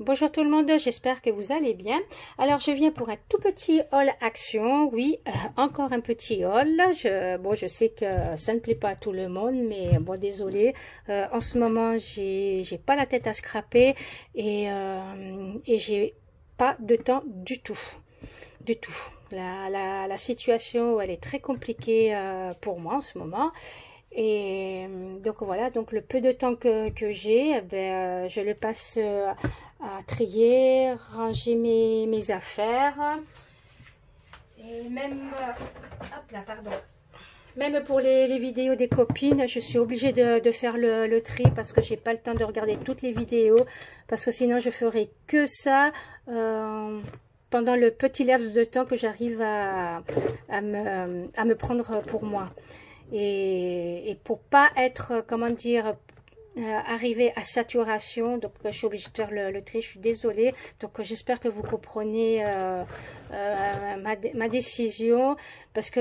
Bonjour tout le monde, j'espère que vous allez bien. Alors je viens pour un tout petit haul action, oui, encore un petit haul. Je sais que ça ne plaît pas à tout le monde, mais bon, désolé. En ce moment, j'ai pas la tête à scraper et j'ai pas de temps du tout, du tout. La situation, elle est très compliquée pour moi en ce moment. Et donc voilà, donc le peu de temps que j'ai, je le passe à trier, ranger mes affaires. Et même, hop là, pardon. Même pour les vidéos des copines, je suis obligée de faire le tri parce que j'ai pas le temps de regarder toutes les vidéos. Parce que sinon je ferai que ça pendant le petit laps de temps que j'arrive à me prendre pour moi. Et pour pas être, comment dire, arriver à saturation, donc je suis obligée de faire le tri, je suis désolée, donc j'espère que vous comprenez ma décision, parce que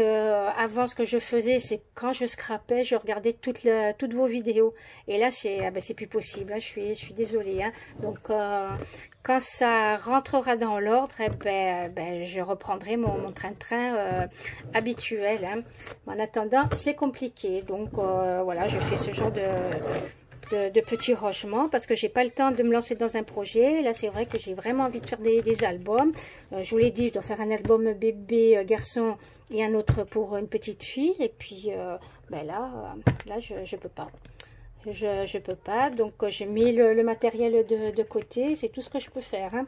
avant ce que je faisais, c'est quand je scrapais, je regardais toutes vos vidéos, et là c'est plus possible, hein, je suis désolée, hein. Donc quand ça rentrera dans l'ordre, je reprendrai mon train-train habituel, hein. En attendant, c'est compliqué, donc voilà, je fais ce genre de petits rangements parce que j'ai pas le temps de me lancer dans un projet. Là c'est vrai que j'ai vraiment envie de faire des albums. Je vous l'ai dit, je dois faire un album bébé garçon et un autre pour une petite fille, et puis là je peux pas, je peux pas, donc j'ai mis le matériel de côté, c'est tout ce que je peux faire, hein.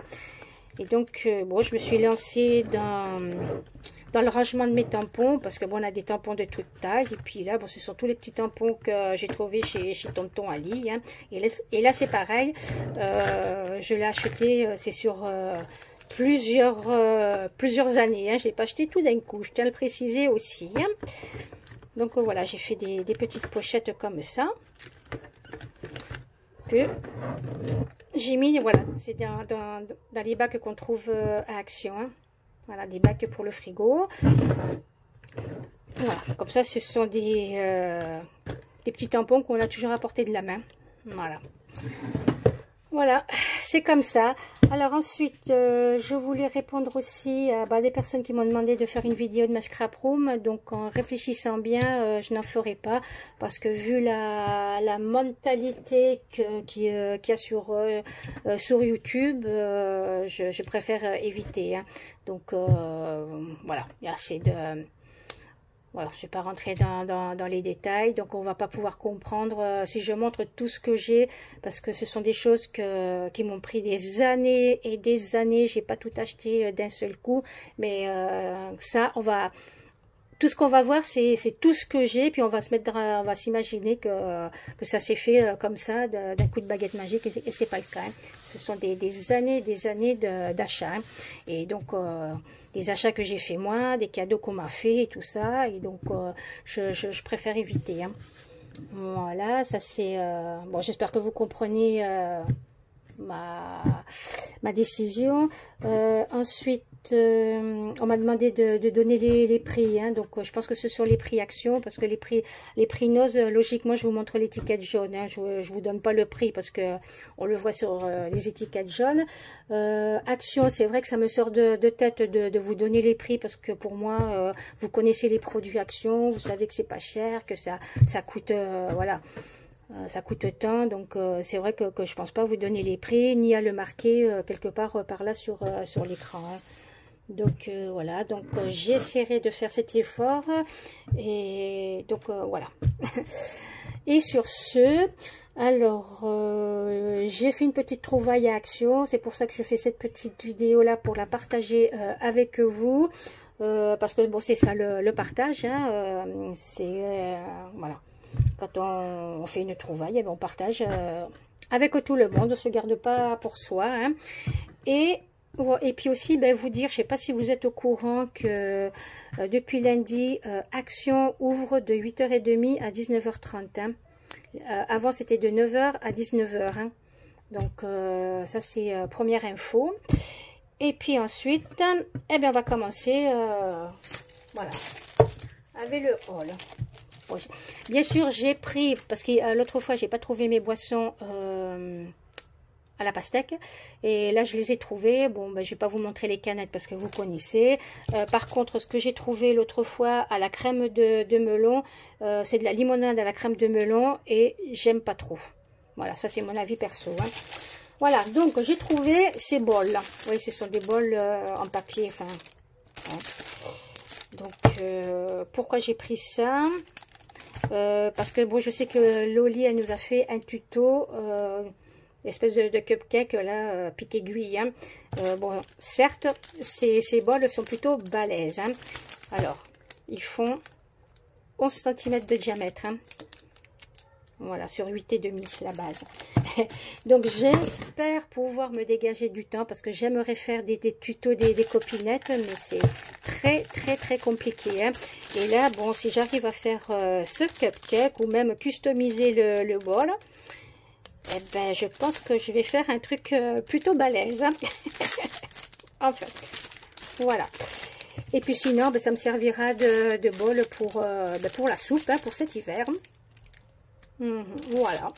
Et donc bon, je me suis lancée dans le rangement de mes tampons, parce que bon, on a des tampons de toute taille, et puis là, bon, ce sont tous les petits tampons que j'ai trouvés chez Tonton Ali, hein. Et là c'est pareil, je l'ai acheté, c'est sur plusieurs années, hein. Je l'ai pas acheté tout d'un coup, je tiens à le préciser aussi, hein. Donc voilà, j'ai fait des petites pochettes comme ça, que j'ai mis, voilà, c'est dans les bacs qu'on trouve à Action, hein. Voilà, des bacs pour le frigo. Voilà, comme ça, ce sont des petits tampons qu'on a toujours à portée de la main. Voilà. Voilà, c'est comme ça. Alors ensuite, je voulais répondre aussi à des personnes qui m'ont demandé de faire une vidéo de ma scrap room. Donc en réfléchissant bien, je n'en ferai pas, parce que vu la mentalité qu'il y a sur YouTube, je préfère éviter, hein. Donc voilà, il y a assez de... Voilà, je ne vais pas rentrer dans les détails, donc on va pas pouvoir comprendre si je montre tout ce que j'ai, parce que ce sont des choses qui m'ont pris des années et des années. J'ai pas tout acheté d'un seul coup, mais ça, tout ce qu'on va voir, c'est tout ce que j'ai, puis on va s'imaginer que ça s'est fait comme ça, d'un coup de baguette magique, et c'est pas le cas, hein. Ce sont des années d'achats, hein. Et donc des achats que j'ai fait moi, des cadeaux qu'on m'a fait et tout ça, et donc je préfère éviter, hein. Voilà, ça c'est bon, j'espère que vous comprenez ma décision. Ensuite, on m'a demandé de donner les prix, hein. Donc je pense que ce sont les prix Action, parce que les prix Noz, logiquement je vous montre l'étiquette jaune, hein. Je vous donne pas le prix parce que on le voit sur les étiquettes jaunes. Action, c'est vrai que ça me sort de tête de vous donner les prix, parce que pour moi, vous connaissez les produits Action, vous savez que c'est pas cher, que ça coûte voilà, ça coûte tant, donc c'est vrai que je pense pas vous donner les prix, ni à le marquer quelque part par là sur l'écran, hein. Donc voilà, donc j'essaierai de faire cet effort, et donc voilà. Et sur ce, alors j'ai fait une petite trouvaille à Action, c'est pour ça que je fais cette petite vidéo là, pour la partager avec vous, parce que bon, c'est ça le partage, hein, c'est voilà. Quand on fait une trouvaille, eh bien, on partage avec tout le monde, on ne se garde pas pour soi, hein. Et puis aussi, vous dire, je ne sais pas si vous êtes au courant que depuis lundi, Action ouvre de 8h30 à 19h30, hein. Avant, c'était de 9h à 19h, hein. Donc, ça, c'est première info. Et puis ensuite, eh bien, on va commencer voilà, avec le haul. Bon, bien sûr, j'ai pris, parce que l'autre fois, j'ai pas trouvé mes boissons à la pastèque. Et là, je les ai trouvés. Bon, ben, je vais pas vous montrer les canettes parce que vous connaissez. Par contre, ce que j'ai trouvé l'autre fois à la crème de melon, c'est de la limonade à la crème de melon et j'aime pas trop. Voilà, ça c'est mon avis perso. Hein. Voilà, donc j'ai trouvé ces bols. Oui, ce sont des bols en papier. Enfin, hein. Donc, pourquoi j'ai pris ça? Parce que bon, je sais que Loli, elle nous a fait un tuto, espèce de cupcake là, pique aiguille. Hein. Bon, certes, ces bols sont plutôt balèzes. Hein. Alors, ils font 11 cm de diamètre. Hein. Voilà, sur 8,5 la base. Donc, j'espère pouvoir me dégager du temps parce que j'aimerais faire des tutos des copinettes, mais c'est très compliqué. Hein. Et là, bon, si j'arrive à faire ce cupcake ou même customiser le bol, eh ben, je pense que je vais faire un truc plutôt balèze. Hein. Enfin, voilà. Et puis sinon, ben, ça me servira de bol pour la soupe, hein, pour cet hiver. Voilà.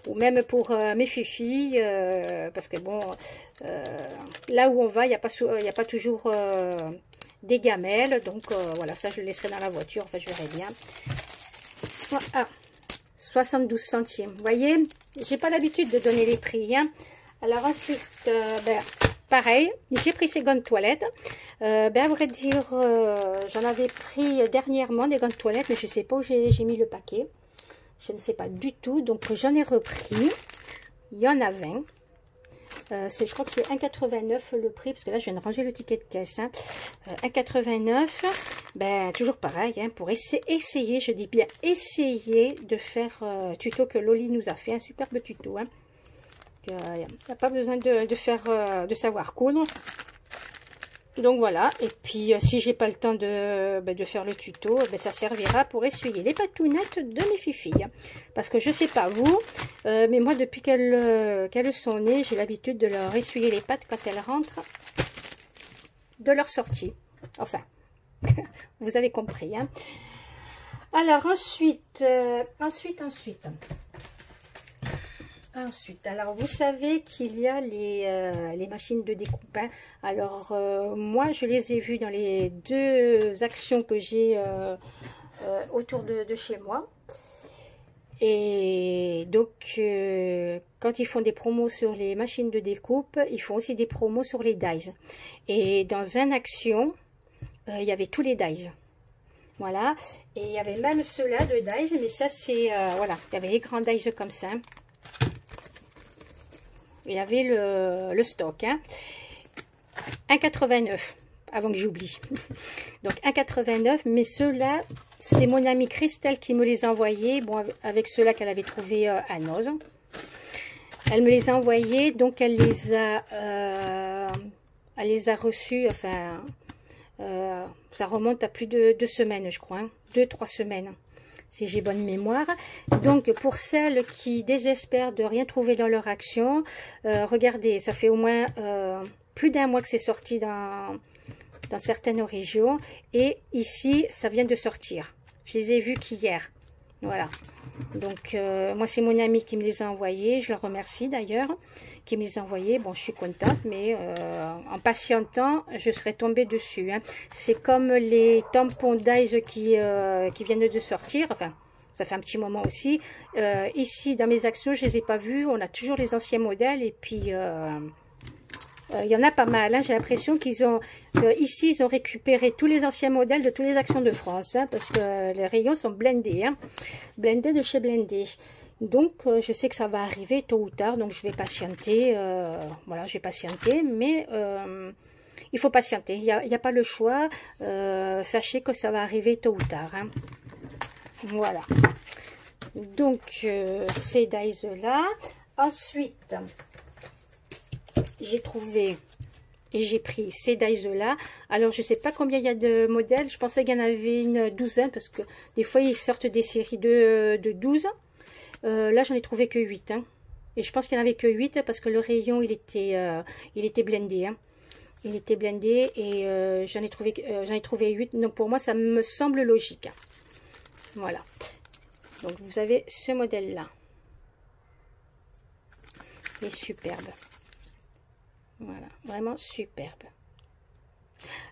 Ou même pour mes fifis, parce que bon, là où on va, il n'y a pas toujours des gamelles, donc voilà, ça je le laisserai dans la voiture, enfin je verrai bien. Ah, 72 centimes, vous voyez, j'ai pas l'habitude de donner les prix. Hein. Alors ensuite, ben, pareil, j'ai pris ces gants de toilette. Ben, à vrai dire, j'en avais pris dernièrement des gants de toilette, mais je sais pas où j'ai mis le paquet. Je ne sais pas du tout, donc j'en ai repris. Il y en a 20. Je crois que c'est 1,89 le prix, parce que là je viens de ranger le ticket de caisse. Hein. 1,89, ben toujours pareil, hein, pour essayer, je dis bien essayer de faire tuto que Loli nous a fait, un superbe tuto. Hein. Il n'y a pas besoin de savoir coudre. Donc voilà, et puis si j'ai pas le temps de faire le tuto, ben, ça servira pour essuyer les patounettes de mes fifilles. Parce que je sais pas vous, mais moi depuis qu'elles sont nées, j'ai l'habitude de leur essuyer les pattes quand elles rentrent de leur sortie. Enfin, vous avez compris. Hein. Alors ensuite, alors vous savez qu'il y a les machines de découpe. Hein. Alors moi je les ai vues dans les 2 actions que j'ai autour de chez moi. Et donc quand ils font des promos sur les machines de découpe, ils font aussi des promos sur les dies. Et dans une action, il y avait tous les dies. Voilà. Et il y avait même ceux-là de dies, mais ça c'est voilà, il y avait les grands dies comme ça. Il y avait le stock. Hein. 1,89 avant que j'oublie. Donc 1,89. Mais ceux-là, c'est mon amie Christelle qui me les a envoyés. Bon, avec ceux-là qu'elle avait trouvé à Noz. Elle me les a envoyés. Donc elle les a reçus. Enfin, ça remonte à plus de 2 semaines, je crois. Hein. 2-3 semaines. Si j'ai bonne mémoire. Donc, pour celles qui désespèrent de rien trouver dans leur action, regardez, ça fait au moins plus d'1 mois que c'est sorti dans certaines régions. Et ici, ça vient de sortir. Je les ai vus qu'hier. Voilà. Donc, moi, c'est mon amie qui me les a envoyés. Je la remercie d'ailleurs, qui me les a envoyés. Bon, je suis contente, mais en patientant, je serais tombée dessus. Hein. C'est comme les tampons Dies qui viennent de sortir. Enfin, ça fait un petit moment aussi. Ici, dans mes actions, je les ai pas vus. On a toujours les anciens modèles. Et puis, il y en a pas mal. Hein. J'ai l'impression qu'ils ont... ici, ils ont récupéré tous les anciens modèles de toutes les actions de France. Hein, parce que les rayons sont blindés. Hein. Blindés de chez Blindé. Donc, je sais que ça va arriver tôt ou tard. Donc, je vais patienter. Voilà, je vais patienter. Mais il faut patienter. Il n'y a pas le choix. Sachez que ça va arriver tôt ou tard. Hein. Voilà. Donc, ces dies-là. Ensuite... j'ai trouvé et j'ai pris ces dies-là. Alors, je ne sais pas combien il y a de modèles. Je pensais qu'il y en avait une douzaine parce que des fois, ils sortent des séries de 12. Là, j'en ai trouvé que 8. Hein. Et je pense qu'il n'y en avait que 8 parce que le rayon, il était blindé. Hein. Il était blindé et j'en ai trouvé 8. Donc, pour moi, ça me semble logique. Voilà. Donc, vous avez ce modèle-là. Il est superbe. Voilà, vraiment superbe.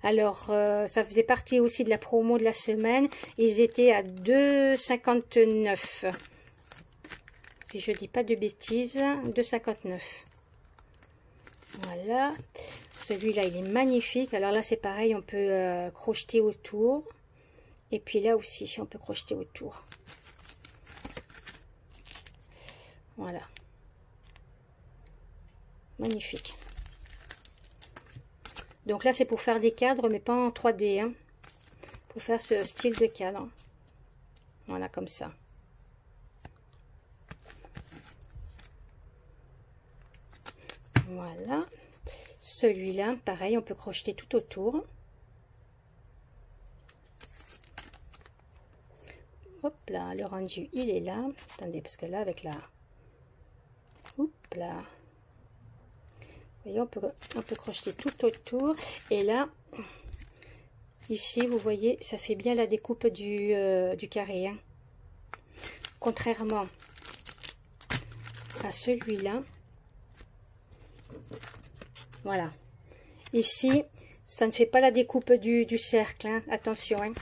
Alors, ça faisait partie aussi de la promo de la semaine. Ils étaient à 2,59. Si je dis pas de bêtises, 2,59. Voilà. Celui-là, il est magnifique. Alors là, c'est pareil, on peut crocheter autour. Et puis là aussi, on peut crocheter autour. Voilà. Magnifique. Donc là, c'est pour faire des cadres, mais pas en 3D. Hein. Pour faire ce style de cadre. Voilà, comme ça. Voilà. Celui-là, pareil, on peut crocheter tout autour. Hop là, le rendu, il est là. Attendez, parce que là, avec la... Hop là. Vous voyez, on peut crocheter tout autour. Et là, ici, vous voyez, ça fait bien la découpe du carré. Hein. Contrairement à celui-là. Voilà. Ici, ça ne fait pas la découpe du cercle. Hein. Attention. Hein.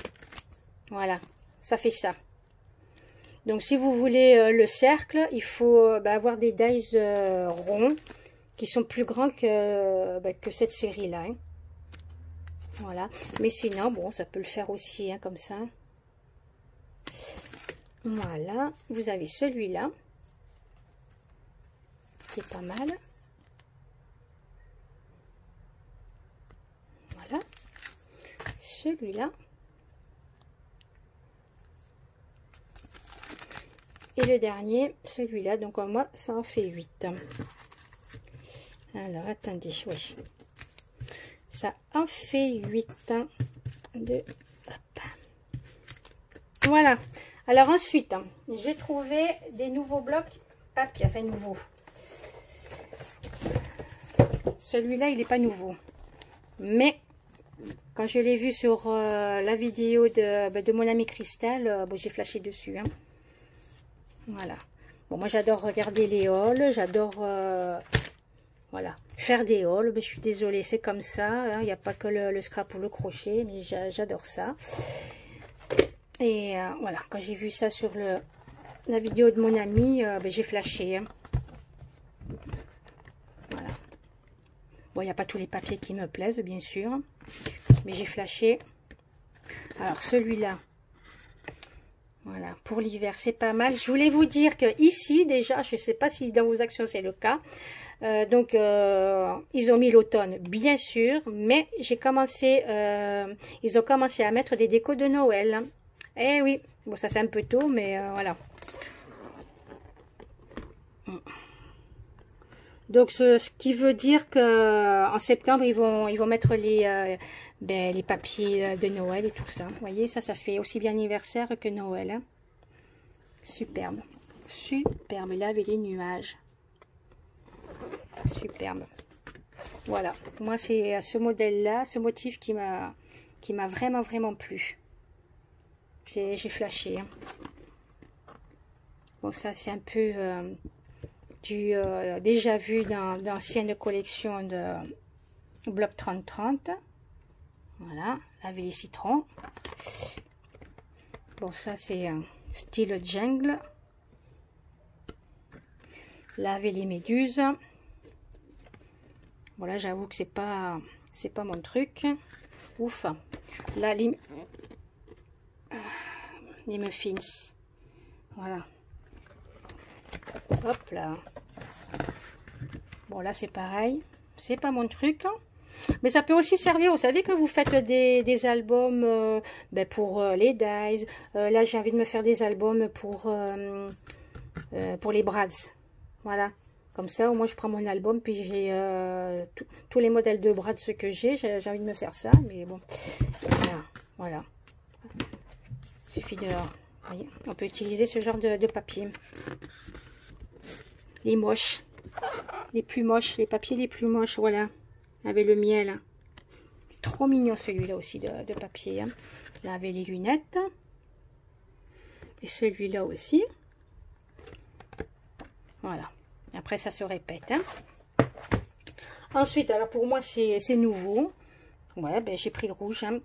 Voilà. Ça fait ça. Donc, si vous voulez le cercle, il faut avoir des dies ronds qui sont plus grands que cette série-là. Hein. Voilà. Mais sinon, bon, ça peut le faire aussi, hein, comme ça. Voilà. Vous avez celui-là. Qui est pas mal. Voilà. Celui-là. Et le dernier, celui-là. Donc, moi, ça en fait 8. Alors, attendez, oui. Ça en fait 8. Hop. Voilà. Alors, ensuite, j'ai trouvé des nouveaux blocs papier. Enfin, nouveaux. Celui-là, il n'est pas nouveau. Mais, quand je l'ai vu sur la vidéo de mon amie Christelle, bon, j'ai flashé dessus. Hein. Voilà. Bon, moi, j'adore regarder les hauls. J'adore... voilà, faire des hauls, mais je suis désolée, c'est comme ça, il n'y a pas que le scrap ou le crochet, mais j'adore ça. Et voilà, quand j'ai vu ça sur la vidéo de mon ami, j'ai flashé. Hein. Voilà. Bon, il n'y a pas tous les papiers qui me plaisent, bien sûr, mais j'ai flashé. Alors, celui-là, voilà, pour l'hiver, c'est pas mal. Je voulais vous dire que ici, déjà, je ne sais pas si dans vos actions c'est le cas, donc ils ont mis l'automne bien sûr, mais j'ai commencé ils ont commencé à mettre des décos de Noël. Eh oui, bon, ça fait un peu tôt, mais voilà. Donc ce qui veut dire que en septembre ils vont mettre les papiers de Noël et tout ça. Vous voyez, ça fait aussi bien anniversaire que Noël. Hein. Superbe, superbe. Là avec les nuages. Superbe. Voilà, moi c'est ce modèle là, ce motif qui m'a vraiment plu. J'ai flashé. Hein. Bon, ça c'est un peu déjà vu dans d'anciennes collections de bloc 30-30. Voilà, avec les citrons. Bon, ça c'est un style jungle. Là avec les méduses. Voilà, j'avoue que c'est pas mon truc. Ouf. Là, les muffins. Voilà. Hop là. Bon, là, c'est pareil. C'est pas mon truc. Mais ça peut aussi servir. Vous savez que vous faites des albums pour les dies. Là, j'ai envie de me faire des albums pour les brads. Voilà. Comme ça, au moins, je prends mon album, puis j'ai tous les modèles de bras de ceux que j'ai. J'ai envie de me faire ça, mais bon. Voilà. Il suffit de... Voyez, on peut utiliser ce genre de papier. Les moches. Les plus moches. Les papiers les plus moches, voilà. Avec le miel. Trop mignon celui-là aussi de papier. Hein. Là, avec les lunettes. Et celui-là aussi. Voilà. Après, ça se répète. Hein. Ensuite, alors pour moi, c'est nouveau. Ouais, ben j'ai pris rouge. Hein.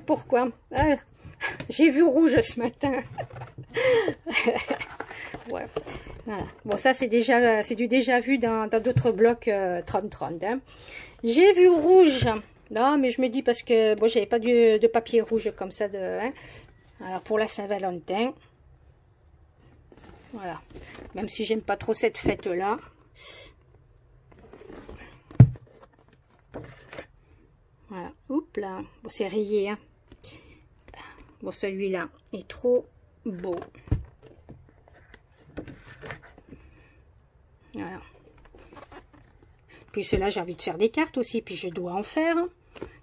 Pourquoi? J'ai vu rouge ce matin. Ouais. Voilà. Bon, ça, c'est du déjà vu dans d'autres blocs 30-30. Hein. J'ai vu rouge. Non, mais je me dis parce que bon, j'avais pas de papier rouge comme ça. Hein. Alors, pour la Saint-Valentin. Voilà. Même si j'aime pas trop cette fête-là. Voilà. Oups là. Bon, c'est rayé. Hein. Bon, celui-là est trop beau. Voilà. Puis cela, j'ai envie de faire des cartes aussi. Puis je dois en faire.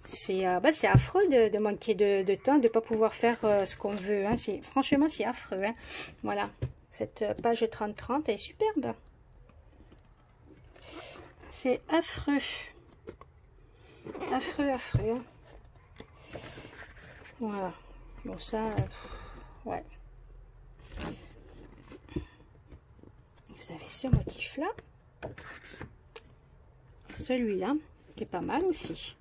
C'est affreux de manquer de temps, de ne pas pouvoir faire ce qu'on veut. Hein. Franchement, c'est affreux. Hein. Voilà. Cette page 30-30, elle est superbe. C'est affreux. Affreux, affreux. Hein. Voilà. Bon, ça, ouais. Vous avez ce motif-là. Celui-là, qui est pas mal aussi.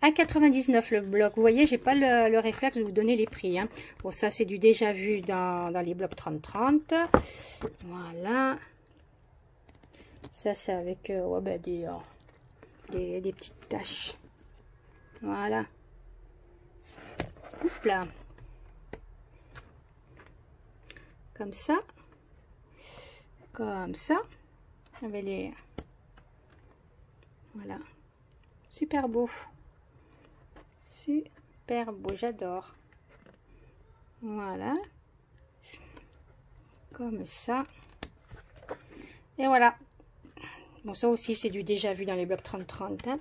1,99 le bloc. Vous voyez, j'ai pas le réflexe de vous donner les prix. Hein. Bon, ça, c'est du déjà vu dans les blocs 30-30. Voilà. Ça, c'est avec ouais, ben, des petites taches. Voilà. Oups là. Comme ça. Comme ça. Avec les... Voilà. Super beau. Super beau. J'adore. Voilà. Comme ça. Et voilà. Bon, ça aussi, c'est du déjà vu dans les blocs 30-30. Hein.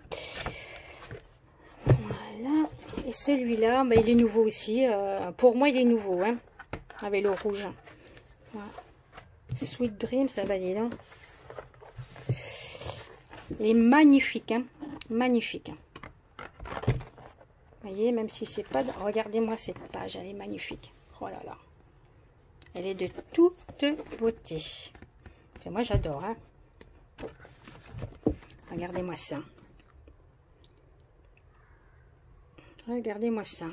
Voilà. Et celui-là, ben, il est nouveau aussi. Pour moi, il est nouveau. Hein, avec le rouge. Voilà. Sweet Dream, ça va dire. Il est magnifique. Hein, magnifique. Vous voyez, même si c'est pas... Regardez-moi cette page, elle est magnifique. Oh là là. Elle est de toute beauté. Enfin, moi, j'adore. Hein. Regardez-moi ça. Regardez-moi ça.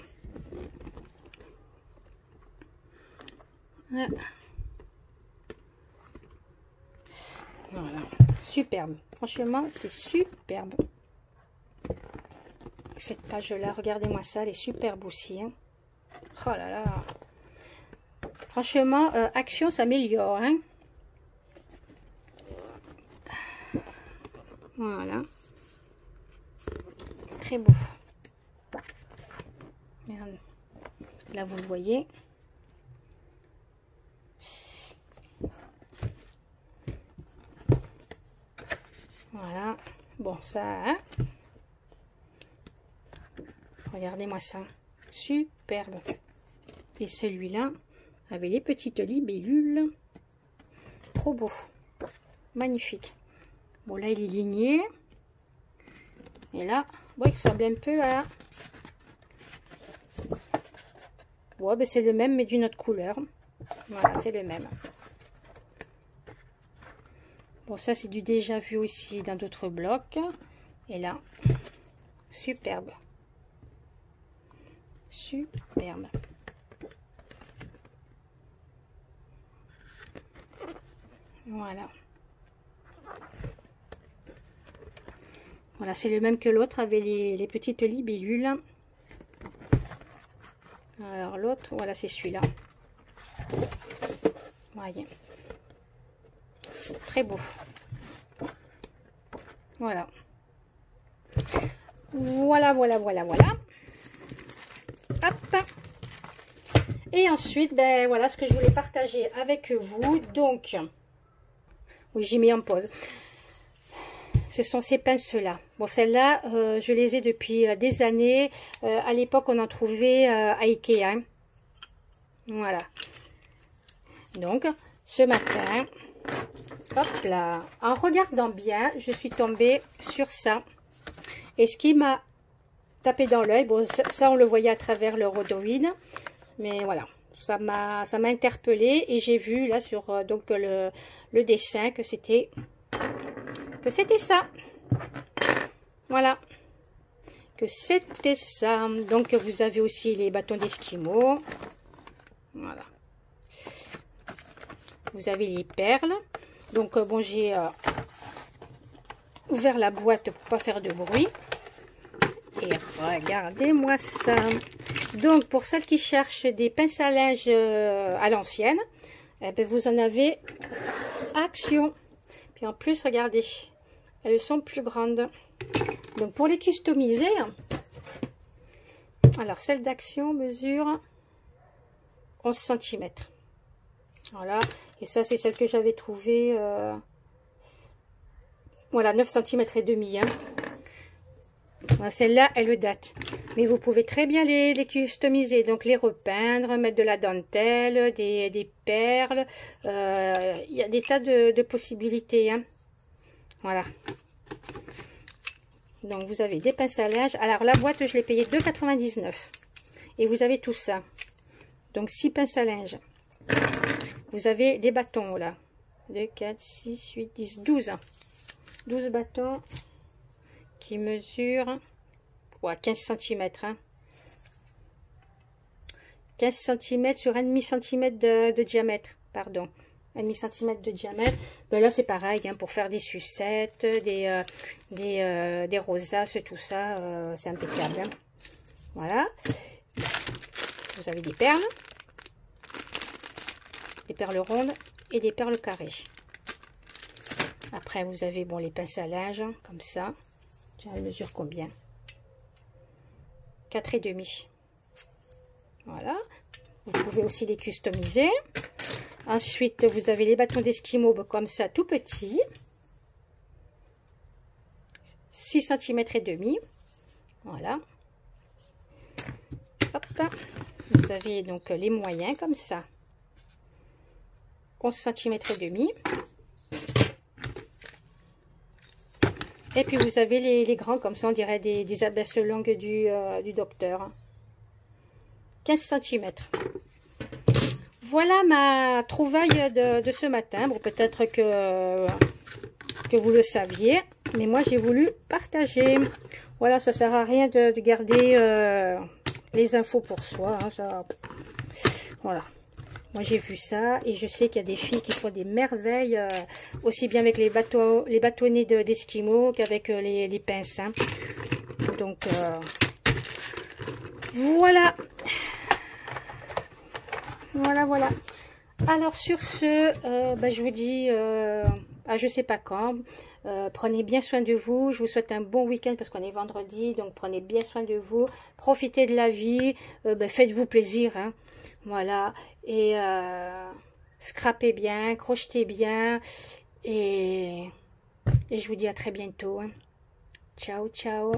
Ah. Voilà. Superbe. Franchement, c'est superbe. Cette page-là, regardez-moi ça. Elle est superbe aussi. Hein. Oh là là. Franchement, Action s'améliore. Hein. Voilà. Très beau. Merde. Là, vous le voyez. Voilà. Bon, ça... Hein. Regardez-moi ça. Superbe. Et celui-là, avec les petites libellules. Trop beau. Magnifique. Bon, là, il est ligné. Et là, bon, il ressemble un peu à... Ouais, ben c'est le même, mais d'une autre couleur. Voilà, c'est le même. Bon, ça, c'est du déjà vu aussi dans d'autres blocs. Et là, superbe. Superbe. Voilà. Voilà, c'est le même que l'autre avec les petites libellules. Alors l'autre, voilà, c'est celui-là. Voyez. Très beau. Voilà. Voilà, voilà, voilà, voilà. Hop. Et ensuite, ben voilà ce que je voulais partager avec vous. Donc, oui, j'ai mis en pause. Ce sont ces pinces-là. Bon, celles-là, je les ai depuis des années. À l'époque, on en trouvait à Ikea. Hein. Voilà. Donc, ce matin, hop là, en regardant bien, je suis tombée sur ça. Et ce qui m'a tapé dans l'œil, bon, ça, on le voyait à travers le rhodoïne. Mais voilà, ça m'a interpellée et j'ai vu là sur donc le dessin que c'était ça. Voilà. Que c'était ça. Donc vous avez aussi les bâtons d'esquimaux. Voilà. Vous avez les perles. Donc bon, j'ai ouvert la boîte pour pas faire de bruit. Et regardez-moi ça. Donc pour celles qui cherchent des pinces à linge à l'ancienne, eh ben, vous en avez Action. Puis en plus, regardez, elles sont plus grandes. Donc pour les customiser, alors celle d'Action mesure 11 cm. Voilà, et ça c'est celle que j'avais trouvée, voilà, 9 cm et demi. Hein. Voilà, celle-là, elle date. Mais vous pouvez très bien les customiser, donc les repeindre, mettre de la dentelle, des perles. Il y a des tas de possibilités. Hein. Voilà. Donc vous avez des pinces à linge. Alors la boîte, je l'ai payée 2,99 €. Et vous avez tout ça. Donc 6 pinces à linge. Vous avez des bâtons là. 2, 4, 6, 8, 10, 12. 12 bâtons qui mesurent 15 cm. Hein. 15 cm sur 1,5 cm de diamètre. Pardon. 1,5 cm de diamètre. Ben là c'est pareil, hein, pour faire des sucettes, des rosaces, tout ça, c'est impeccable. Hein. Voilà. Vous avez des perles rondes et des perles carrées. Après vous avez bon les pinces à linge, hein, comme ça. Elle mesure combien? 4,5. Voilà. Vous pouvez aussi les customiser. Ensuite, vous avez les bâtons d'esquimaux comme ça, tout petits. 6 cm et demi. Voilà. Hop. Vous avez donc les moyens comme ça. 11 cm et demi. Et puis vous avez les grands comme ça, on dirait des abesses longues du docteur. 15 cm. Voilà ma trouvaille de ce matin. Bon, peut-être que vous le saviez, mais moi j'ai voulu partager. Voilà, ça sert à rien de garder les infos pour soi. Hein, ça, voilà. Moi j'ai vu ça et je sais qu'il y a des filles qui font des merveilles aussi bien avec les bâtonnets d'esquimaux qu'avec les pinces. Hein. Donc voilà. Voilà. Alors sur ce, je vous dis je sais pas quand. Prenez bien soin de vous. Je vous souhaite un bon week-end parce qu'on est vendredi. Donc prenez bien soin de vous. Profitez de la vie. Faites-vous plaisir. Hein. Voilà. Et scrapez bien, crochetez bien. Et je vous dis à très bientôt. Hein. Ciao, ciao.